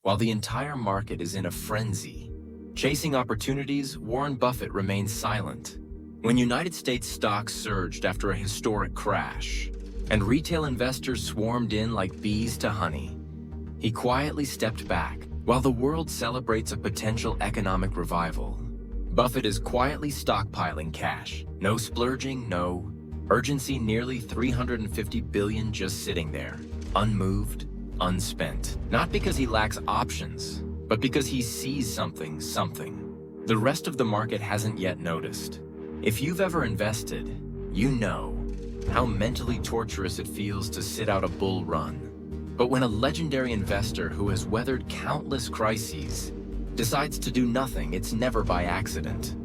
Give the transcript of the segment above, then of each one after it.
While the entire market is in a frenzy, chasing opportunities, Warren Buffett remains silent. When United States stocks surged after a historic crash, and retail investors swarmed in like bees to honey, he quietly stepped back. While the world celebrates a potential economic revival, Buffett is quietly stockpiling cash. No splurging, no urgency, nearly $350 billion just sitting there, unmoved, unspent. Not because he lacks options, but because he sees something the rest of the market hasn't yet noticed. If you've ever invested, you know how mentally torturous it feels to sit out a bull run. But when a legendary investor who has weathered countless crises decides to do nothing, it's never by accident.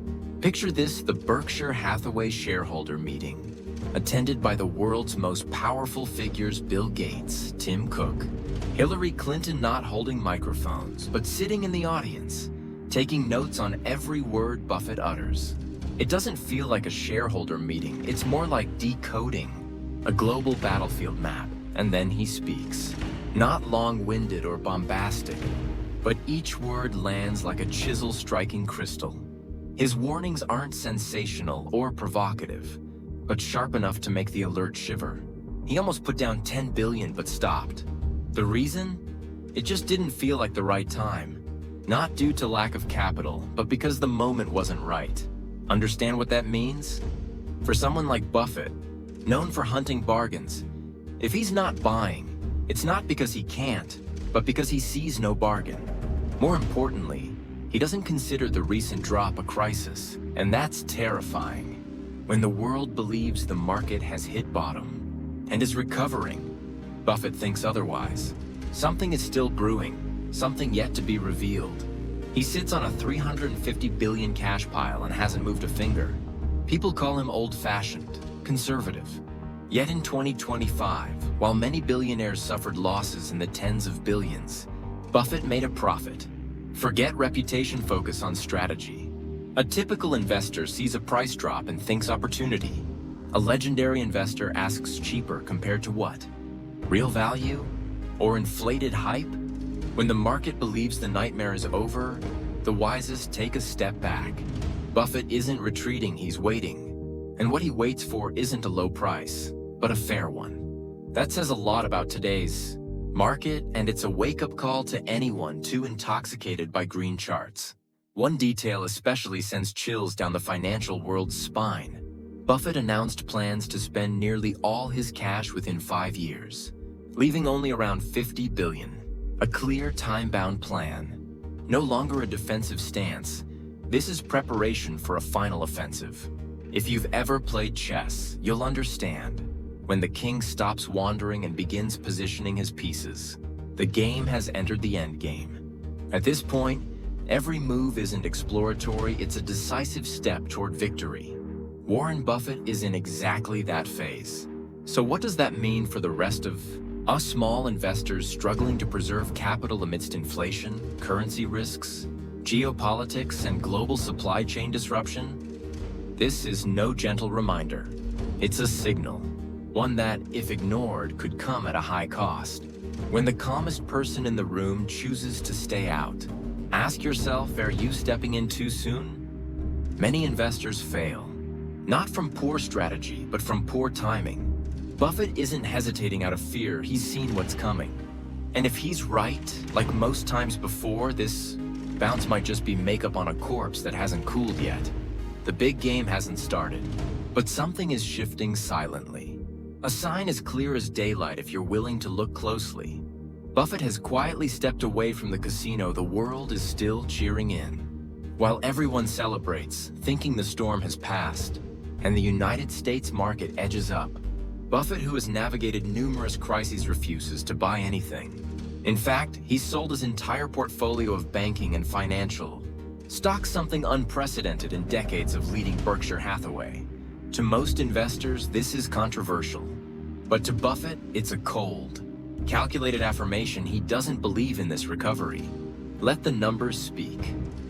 Picture this: the Berkshire Hathaway shareholder meeting, attended by the world's most powerful figures: Bill Gates, Tim Cook, Hillary Clinton, not holding microphones, but sitting in the audience, taking notes on every word Buffett utters. It doesn't feel like a shareholder meeting, it's more like decoding a global battlefield map. And then he speaks. Not long-winded or bombastic, but each word lands like a chisel striking crystal. His warnings aren't sensational or provocative, but sharp enough to make the alert shiver. He almost put down 10 billion but stopped. The reason? It just didn't feel like the right time. Not due to lack of capital, but because the moment wasn't right. Understand what that means? For someone like Buffett, known for hunting bargains, if he's not buying, it's not because he can't, but because he sees no bargain. More importantly, he doesn't consider the recent drop a crisis, and that's terrifying. When the world believes the market has hit bottom and is recovering, Buffett thinks otherwise. Something is still brewing, something yet to be revealed. He sits on a $350 billion cash pile and hasn't moved a finger. People call him old-fashioned, conservative. Yet in 2025, while many billionaires suffered losses in the tens of billions, Buffett made a profit. Forget reputation, focus on strategy. A typical investor sees a price drop and thinks opportunity. A legendary investor asks cheaper compared to what? Real value? Or inflated hype? When the market believes the nightmare is over, the wisest take a step back. Buffett isn't retreating, he's waiting. And what he waits for isn't a low price, but a fair one. That says a lot about today's market, and it's a wake-up call to anyone too intoxicated by green charts. One detail especially sends chills down the financial world's spine. Buffett announced plans to spend nearly all his cash within 5 years, leaving only around $50 billion. A clear, time-bound plan. No longer a defensive stance. This is preparation for a final offensive. If you've ever played chess, you'll understand. When the king stops wandering and begins positioning his pieces, the game has entered the end game. At this point, every move isn't exploratory, it's a decisive step toward victory. Warren Buffett is in exactly that phase. So what does that mean for the rest of us small investors struggling to preserve capital amidst inflation, currency risks, geopolitics, and global supply chain disruption? This is no gentle reminder. It's a signal. One that, if ignored, could come at a high cost. When the calmest person in the room chooses to stay out, ask yourself, are you stepping in too soon? Many investors fail, not from poor strategy, but from poor timing. Buffett isn't hesitating out of fear, he's seen what's coming. And if he's right, like most times before, this bounce might just be makeup on a corpse that hasn't cooled yet. The big game hasn't started, but something is shifting silently. A sign as clear as daylight if you're willing to look closely. Buffett has quietly stepped away from the casino. The world is still cheering in. While everyone celebrates, thinking the storm has passed, and the United States market edges up, Buffett, who has navigated numerous crises, refuses to buy anything. In fact, he's sold his entire portfolio of banking and financial stocks, something unprecedented in decades of leading Berkshire Hathaway. To most investors, this is controversial. But to Buffett, it's a cold, calculated affirmation. He doesn't believe in this recovery. Let the numbers speak.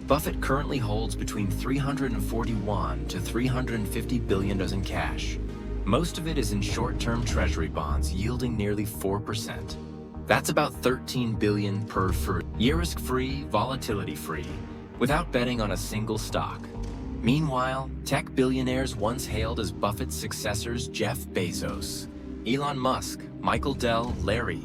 Buffett currently holds between $341 to $350 billion in cash. Most of it is in short-term treasury bonds yielding nearly 4%. That's about $13 billion per year, risk-free, volatility-free, without betting on a single stock. Meanwhile, tech billionaires once hailed as Buffett's successors Jeff Bezos, Elon Musk, Michael Dell, Larry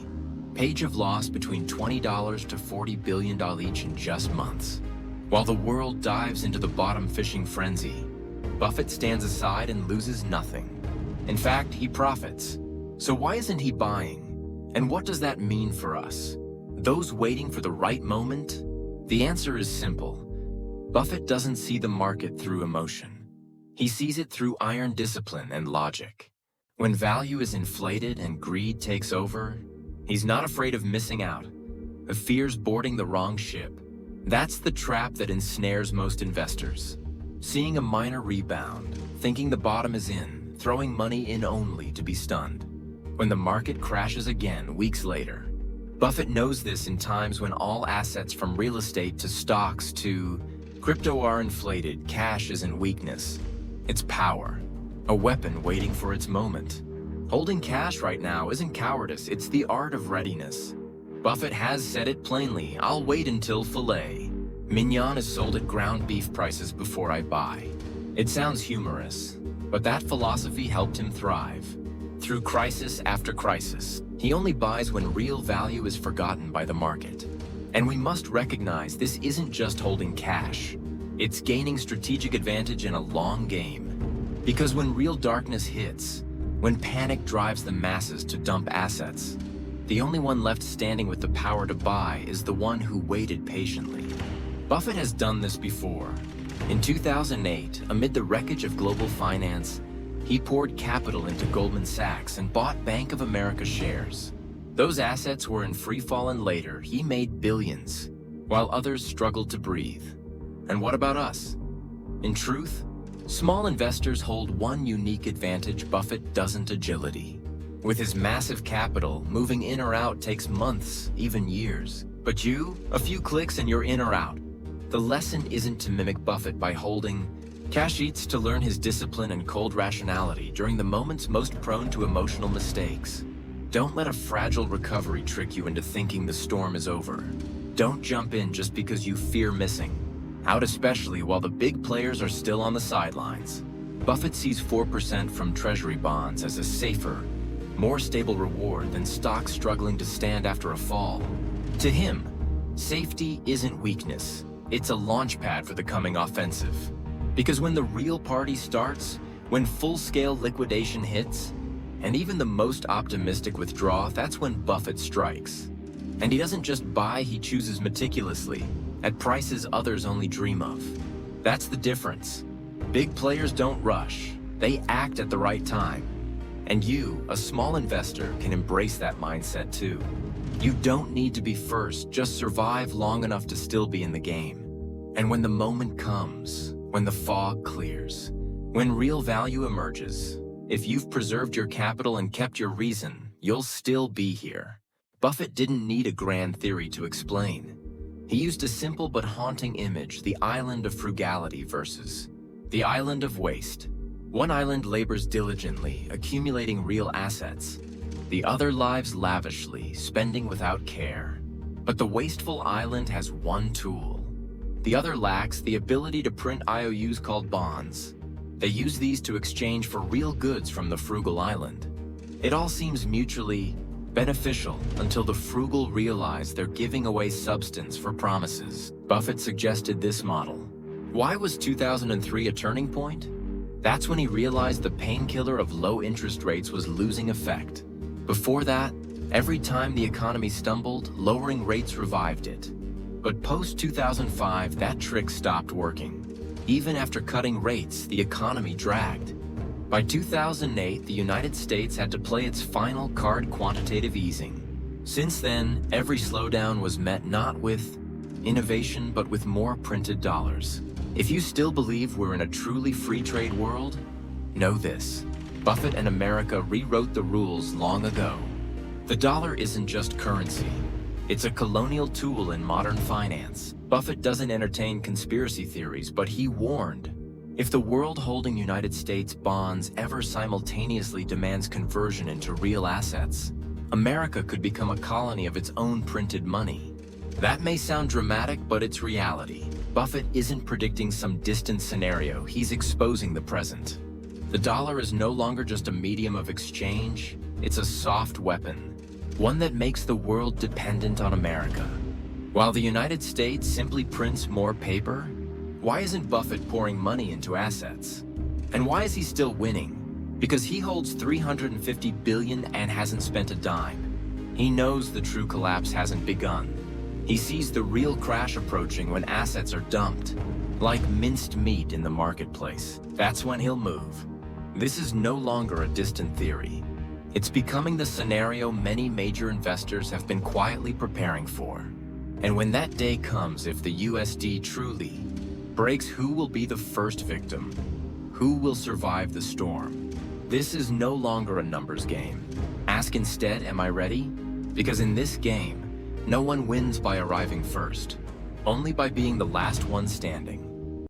Page have lost between $20 to $40 billion each in just months. While the world dives into the bottom fishing frenzy, Buffett stands aside and loses nothing. In fact, he profits. So why isn't he buying? And what does that mean for us? Those waiting for the right moment? The answer is simple. Buffett doesn't see the market through emotion. He sees it through iron discipline and logic. When value is inflated and greed takes over, he's not afraid of missing out, of fears boarding the wrong ship. That's the trap that ensnares most investors. Seeing a minor rebound, thinking the bottom is in, throwing money in only to be stunned. When the market crashes again weeks later, Buffett knows this in times when all assets from real estate to stocks to crypto are inflated. Cash isn't weakness, it's power, a weapon waiting for its moment. Holding cash right now isn't cowardice, it's the art of readiness. Buffett has said it plainly, I'll wait until filet mignon is sold at ground beef prices before I buy. It sounds humorous, but that philosophy helped him thrive. Through crisis after crisis, he only buys when real value is forgotten by the market. And we must recognize this isn't just holding cash. It's gaining strategic advantage in a long game. Because when real darkness hits, when panic drives the masses to dump assets, the only one left standing with the power to buy is the one who waited patiently. Buffett has done this before. In 2008, amid the wreckage of global finance, he poured capital into Goldman Sachs and bought Bank of America shares. Those assets were in free fall, and later he made billions, while others struggled to breathe. And what about us? In truth, small investors hold one unique advantage Buffett doesn't: agility. With his massive capital, moving in or out takes months, even years. But you, a few clicks and you're in or out. The lesson isn't to mimic Buffett by holding cash, it's to learn his discipline and cold rationality during the moments most prone to emotional mistakes. Don't let a fragile recovery trick you into thinking the storm is over. Don't jump in just because you fear missing out, especially while the big players are still on the sidelines. Buffett sees 4% from treasury bonds as a safer, more stable reward than stocks struggling to stand after a fall. To him, safety isn't weakness, it's a launchpad for the coming offensive. Because when the real party starts, when full-scale liquidation hits, and even the most optimistic withdraw, that's when Buffett strikes. And he doesn't just buy, he chooses meticulously, at prices others only dream of. That's the difference. Big players don't rush, they act at the right time. And you, a small investor, can embrace that mindset too. You don't need to be first, just survive long enough to still be in the game. And when the moment comes, when the fog clears, when real value emerges, if you've preserved your capital and kept your reason, you'll still be here. Buffett didn't need a grand theory to explain. He used a simple but haunting image: the island of frugality versus the island of waste. One island labors diligently, accumulating real assets. The other lives lavishly, spending without care. But the wasteful island has one tool. The other lacks the ability to print IOUs called bonds. They use these to exchange for real goods from the frugal island. It all seems mutually beneficial until the frugal realize they're giving away substance for promises. Buffett suggested this model. Why was 2003 a turning point? That's when he realized the painkiller of low interest rates was losing effect. Before that, every time the economy stumbled, lowering rates revived it. But post-2005, that trick stopped working. Even after cutting rates, the economy dragged. By 2008, the United States had to play its final card: quantitative easing. Since then, every slowdown was met not with innovation, but with more printed dollars. If you still believe we're in a truly free trade world, know this: Buffett and America rewrote the rules long ago. The dollar isn't just currency. It's a colonial tool in modern finance. Buffett doesn't entertain conspiracy theories, but he warned, if the world holding United States bonds ever simultaneously demands conversion into real assets, America could become a colony of its own printed money. That may sound dramatic, but it's reality. Buffett isn't predicting some distant scenario, he's exposing the present. The dollar is no longer just a medium of exchange, it's a soft weapon, one that makes the world dependent on America. While the United States simply prints more paper, why isn't Buffett pouring money into assets? And why is he still winning? Because he holds $350 billion and hasn't spent a dime. He knows the true collapse hasn't begun. He sees the real crash approaching when assets are dumped, like minced meat in the marketplace. That's when he'll move. This is no longer a distant theory. It's becoming the scenario many major investors have been quietly preparing for. And when that day comes, if the USD truly breaks, who will be the first victim? Who will survive the storm? This is no longer a numbers game. Ask instead, am I ready? Because in this game, no one wins by arriving first, only by being the last one standing.